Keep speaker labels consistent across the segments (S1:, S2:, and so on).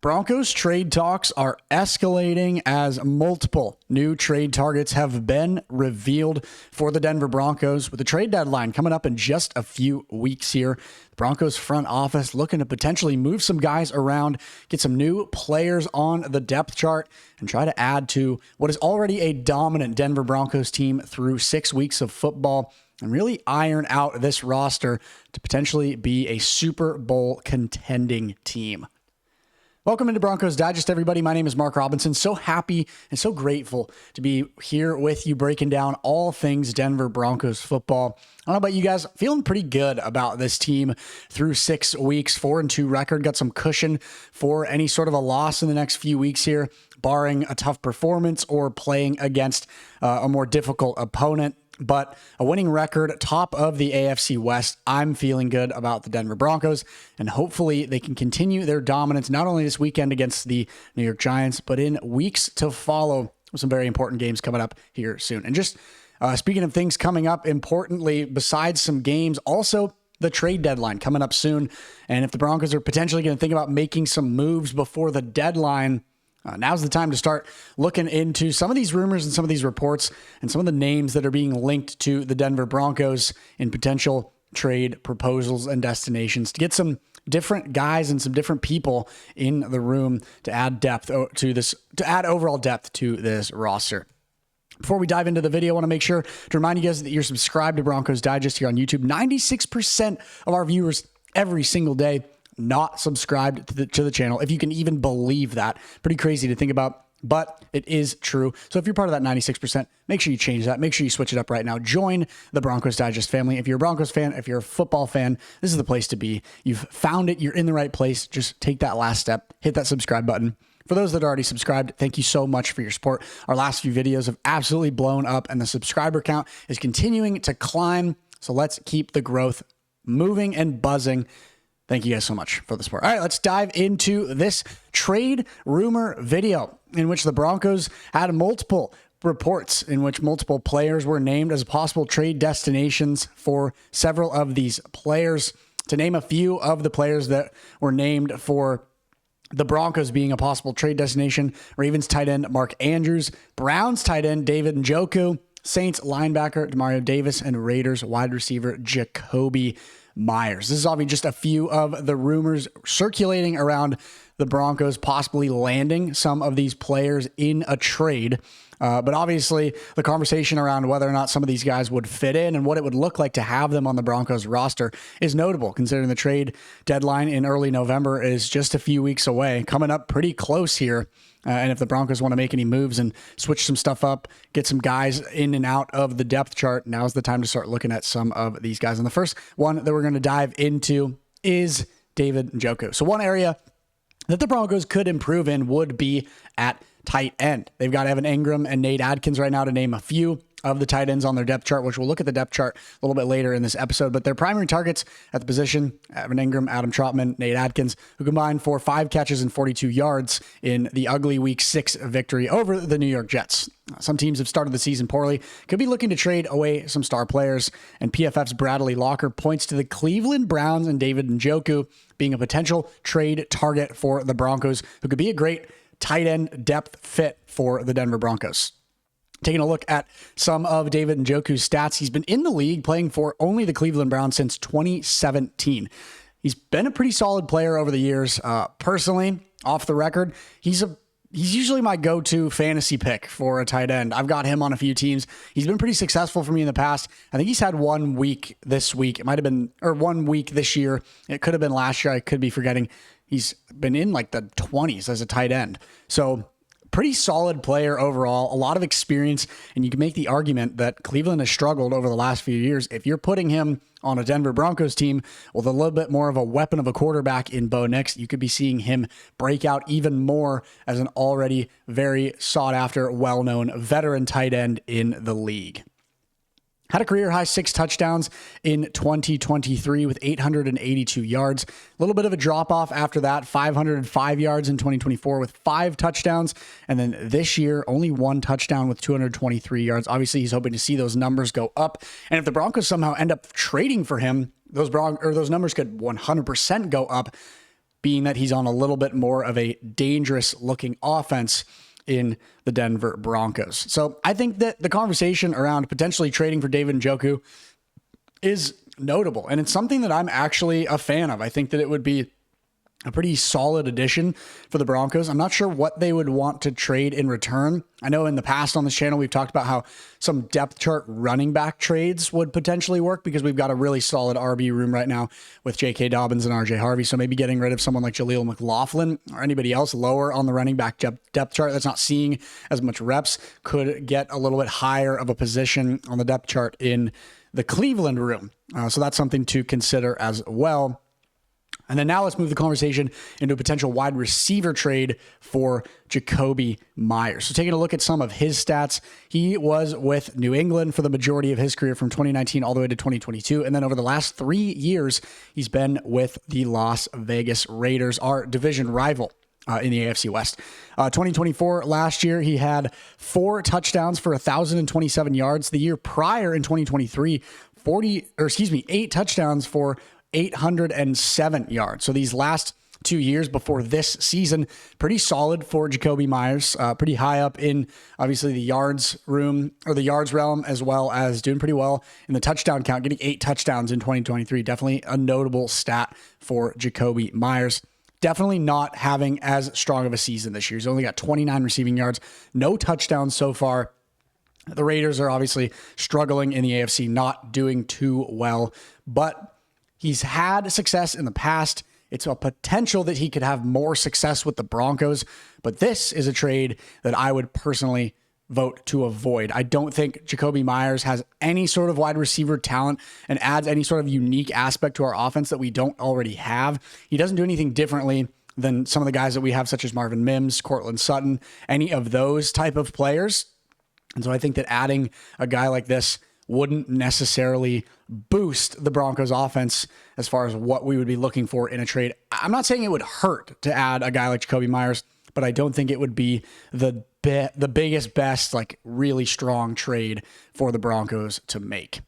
S1: Broncos trade talks are escalating as multiple new trade targets have been revealed for the Denver Broncos, with the trade deadline coming up in just a few weeks here. The Broncos front office looking to potentially move some guys around, get some new players on the depth chart, and try to add to what is already a dominant Denver Broncos team through 6 weeks of football, and really iron out this roster to potentially be a Super Bowl contending team. Welcome into Broncos Digest, everybody. My name is Mark Robinson. So happy and so grateful to be here with you, breaking down all things Denver Broncos football. I don't know about you guys, feeling pretty good about this team through 6 weeks, 4-2 record. Got some cushion for any sort of a loss in the next few weeks here, barring a tough performance or playing against a more difficult opponent. But a winning record, top of the AFC West. I'm feeling good about the Denver Broncos, and hopefully they can continue their dominance not only this weekend against the New York Giants, but in weeks to follow, with some very important games coming up here soon. And just speaking of things coming up, importantly, besides some games, also the trade deadline coming up soon. And if the Broncos are potentially going to think about making some moves before the deadline, now's the time to start looking into some of these rumors and some of these reports and some of the names that are being linked to the Denver Broncos in potential trade proposals and destinations to get some different guys and some different people in the room to add depth to this, to add overall depth to this roster. Before we dive into the video, I want to make sure to remind you guys that you're subscribed to Broncos Digest here on YouTube. 96% of our viewers every single day not subscribed to the channel, if you can even believe that. Pretty crazy to think about, but it is true. So if you're part of that 96%, make sure you change that. Make sure you switch it up right now. Join the Broncos Digest family. If you're a Broncos fan, if you're a football fan, this is the place to be. You've found it. You're in the right place. Just take that last step. Hit that subscribe button. For those that are already subscribed, thank you so much for your support. Our last few videos have absolutely blown up, and the subscriber count is continuing to climb. So let's keep the growth moving and buzzing. Thank you guys so much for the support. All right, let's dive into this trade rumor video in which the Broncos had multiple reports in which multiple players were named as possible trade destinations for several of these players. To name a few of the players that were named for the Broncos being a possible trade destination: Ravens tight end Mark Andrews, Browns tight end David Njoku, Saints linebacker Demario Davis, and Raiders wide receiver Jacoby Myers. This is obviously just a few of the rumors circulating around the Broncos possibly landing some of these players in a trade. But obviously the conversation around whether or not some of these guys would fit in and what it would look like to have them on the Broncos roster is notable, considering the trade deadline in early November is just a few weeks away, coming up pretty close here. And if the Broncos want to make any moves and switch some stuff up, get some guys in and out of the depth chart, now's the time to start looking at some of these guys. And the first one that we're going to dive into is David Njoku. So one area that the Broncos could improve in would be at tight end. They've got Evan Engram and Nate Adkins right now, to name a few of the tight ends on their depth chart, which we'll look at the depth chart a little bit later in this episode. But their primary targets at the position: Evan Engram, Adam Trautman, Nate Adkins, who combined for 5 catches and 42 yards in the ugly Week 6 victory over the New York Jets. Some teams have started the season poorly, could be looking to trade away some star players, and PFF's Bradley Locker points to the Cleveland Browns and David Njoku being a potential trade target for the Broncos, who could be a great tight end depth fit for the Denver Broncos. Taking a look at some of David Njoku's stats, he's been in the league playing for only the Cleveland Browns since 2017. He's been a pretty solid player over the years. Personally, off the record, he's usually my go-to fantasy pick for a tight end. I've got him on a few teams. He's been pretty successful for me in the past. I think he's had 1 week this week. It might have been, or 1 week this year. It could have been last year. I could be forgetting. He's been in like the 20s as a tight end. So pretty solid player overall, a lot of experience, and you can make the argument that Cleveland has struggled over the last few years. If you're putting him on a Denver Broncos team with a little bit more of a weapon of a quarterback in Bo Nix, you could be seeing him break out even more as an already very sought-after, well-known veteran tight end in the league. Had a career-high 6 touchdowns in 2023 with 882 yards. A little bit of a drop-off after that, 505 yards in 2024 with 5 touchdowns. And then this year, only 1 touchdown with 223 yards. Obviously, he's hoping to see those numbers go up. And if the Broncos somehow end up trading for him, those numbers could 100% go up. being that he's on a little bit more of a dangerous looking offense in the Denver Broncos. So I think that the conversation around potentially trading for David Njoku is notable, and it's something that I'm actually a fan of. I think that it would be a pretty solid addition for the Broncos. I'm not sure what they would want to trade in return. I know in the past on this channel, we've talked about how some depth chart running back trades would potentially work because we've got a really solid RB room right now with J.K. Dobbins and RJ Harvery. So maybe getting rid of someone like Jaleel McLaughlin or anybody else lower on the running back depth chart that's not seeing as much reps could get a little bit higher of a position on the depth chart in the Cleveland room. So that's something to consider as well. And then now let's move the conversation into a potential wide receiver trade for Jakobi Meyers. So taking a look at some of his stats, he was with New England for the majority of his career from 2019 all the way to 2022. And then over the last 3 years, he's been with the Las Vegas Raiders, our division rival in the AFC West. 2024, last year, he had 4 touchdowns for 1,027 yards. The year prior in 2023, 8 touchdowns for 807 yards. So these last 2 years before this season, pretty solid for Jakobi Meyers, pretty high up in obviously the yards room or the yards realm, as well as doing pretty well in the touchdown count, getting 8 touchdowns in 2023. Definitely a notable stat for Jakobi Meyers. Definitely not having as strong of a season this year. He's only got 29 receiving yards, no touchdowns so far. The Raiders are obviously struggling in the AFC, not doing too well, but he's had success in the past. It's a potential that he could have more success with the Broncos, but this is a trade that I would personally vote to avoid. I don't think Jakobi Meyers has any sort of wide receiver talent and adds any sort of unique aspect to our offense that we don't already have. He doesn't do anything differently than some of the guys that we have, such as Marvin Mims, Courtland Sutton, any of those type of players. And so I think that adding a guy like this wouldn't necessarily boost the Broncos offense as far as what we would be looking for in a trade. I'm not saying it would hurt to add a guy like Jakobi Meyers, but I don't think it would be the biggest, best, like really strong trade for the Broncos to make.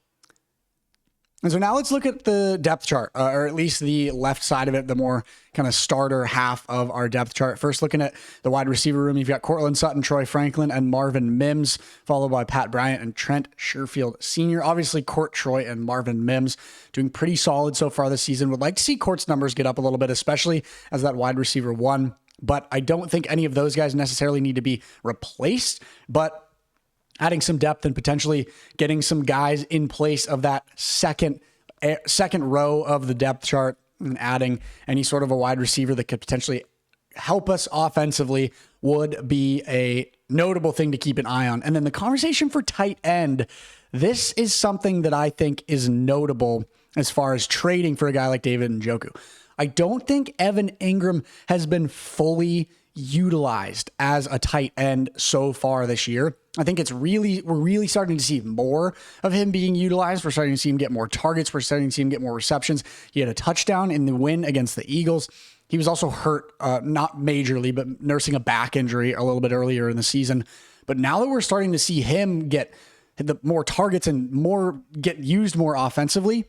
S1: And so now let's look at the depth chart, or at least the left side of it, the more kind of starter half of our depth chart. First, looking at the wide receiver room, you've got Courtland Sutton, Troy Franklin, and Marvin Mims, followed by Pat Bryant and Trent Sherfield Sr. Obviously, Court, Troy, and Marvin Mims doing pretty solid so far this season. Would like to see Court's numbers get up a little bit, especially as that wide receiver 1. But I don't think any of those guys necessarily need to be replaced. But adding some depth and potentially getting some guys in place of that second row of the depth chart and adding any sort of a wide receiver that could potentially help us offensively would be a notable thing to keep an eye on. And then the conversation for tight end, this is something that I think is notable as far as trading for a guy like David Njoku. I don't think Evan Ingram has been fully utilized as a tight end so far this year. I think we're really starting to see more of him being utilized. We're starting to see him get more targets. We're starting to see him get more receptions. He had a touchdown in the win against the Eagles. He was also hurt, not majorly, but nursing a back injury a little bit earlier in the season. But now that we're starting to see him get the more targets and get used more offensively,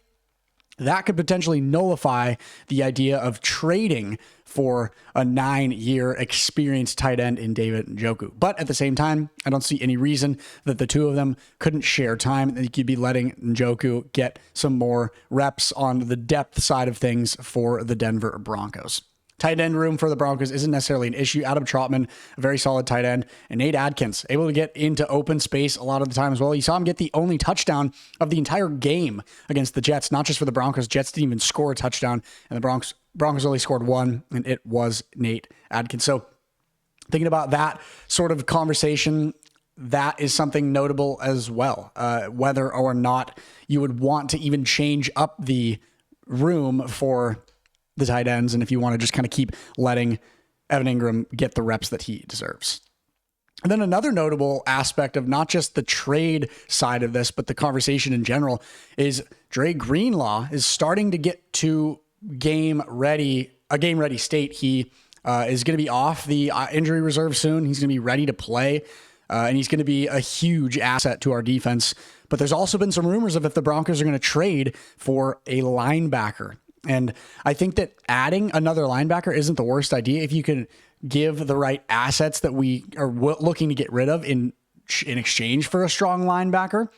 S1: that could potentially nullify the idea of trading for a 9-year experienced tight end in David Njoku. But at the same time, I don't see any reason that the two of them couldn't share time, and you could be letting Njoku get some more reps on the depth side of things for the Denver Broncos. Tight end room for the Broncos isn't necessarily an issue. Adam Trautman, a very solid tight end, and Nate Adkins, able to get into open space a lot of the time as well. You saw him get the only touchdown of the entire game against the Jets, not just for the Broncos. Jets didn't even score a touchdown, and the Broncos only scored one, and it was Nate Adkins. So thinking about that sort of conversation, that is something notable as well. Whether or not you would want to even change up the room for the tight ends, and if you want to just kind of keep letting Evan Ingram get the reps that he deserves. And then another notable aspect of not just the trade side of this, but the conversation in general, is Dre Greenlaw is starting to get to a game ready state. He is going to be off the injury reserve soon. He's going to be ready to play, and he's going to be a huge asset to our defense. But there's also been some rumors of if the Broncos are going to trade for a linebacker. And I think that adding another linebacker isn't the worst idea if you can give the right assets that we are looking to get rid of in exchange for a strong linebacker.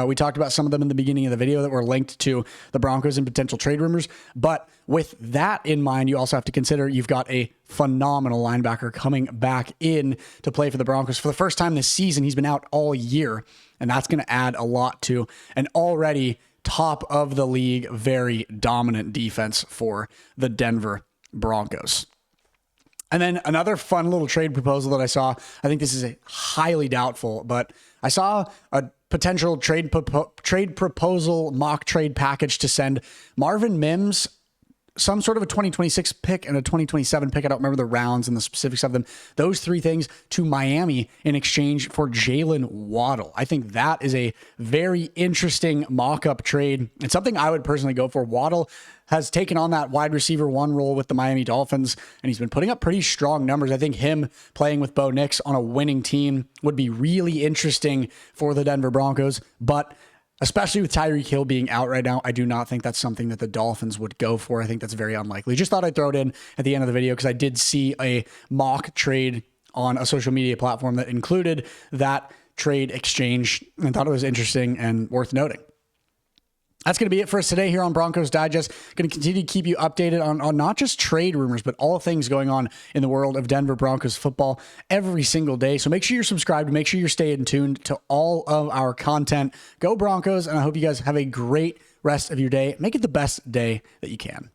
S1: We talked about some of them in the beginning of the video that were linked to the Broncos and potential trade rumors. But with that in mind, you also have to consider you've got a phenomenal linebacker coming back in to play for the Broncos. For the first time this season, he's been out all year, and that's going to add a lot to an already top of the league, very dominant defense for the Denver Broncos. And then another fun little trade proposal that I saw, I think this is a highly doubtful, but I saw a potential trade proposal mock trade package to send Marvin Mims, some sort of a 2026 pick and a 2027 pick. I don't remember the rounds and the specifics of them. Those three things to Miami in exchange for Jalen Waddle. I think that is a very interesting mock-up trade and something I would personally go for. Waddle has taken on that wide receiver one role with the Miami Dolphins, and he's been putting up pretty strong numbers. I think him playing with Bo Nix on a winning team would be really interesting for the Denver Broncos, but especially with Tyreek Hill being out right now, I do not think that's something that the Dolphins would go for. I think that's very unlikely. Just thought I'd throw it in at the end of the video because I did see a mock trade on a social media platform that included that trade exchange and thought it was interesting and worth noting. That's going to be it for us today here on Broncos Digest. Going to continue to keep you updated on not just trade rumors, but all things going on in the world of Denver Broncos football every single day. So make sure you're subscribed. Make sure you're staying tuned to all of our content. Go Broncos, and I hope you guys have a great rest of your day. Make it the best day that you can.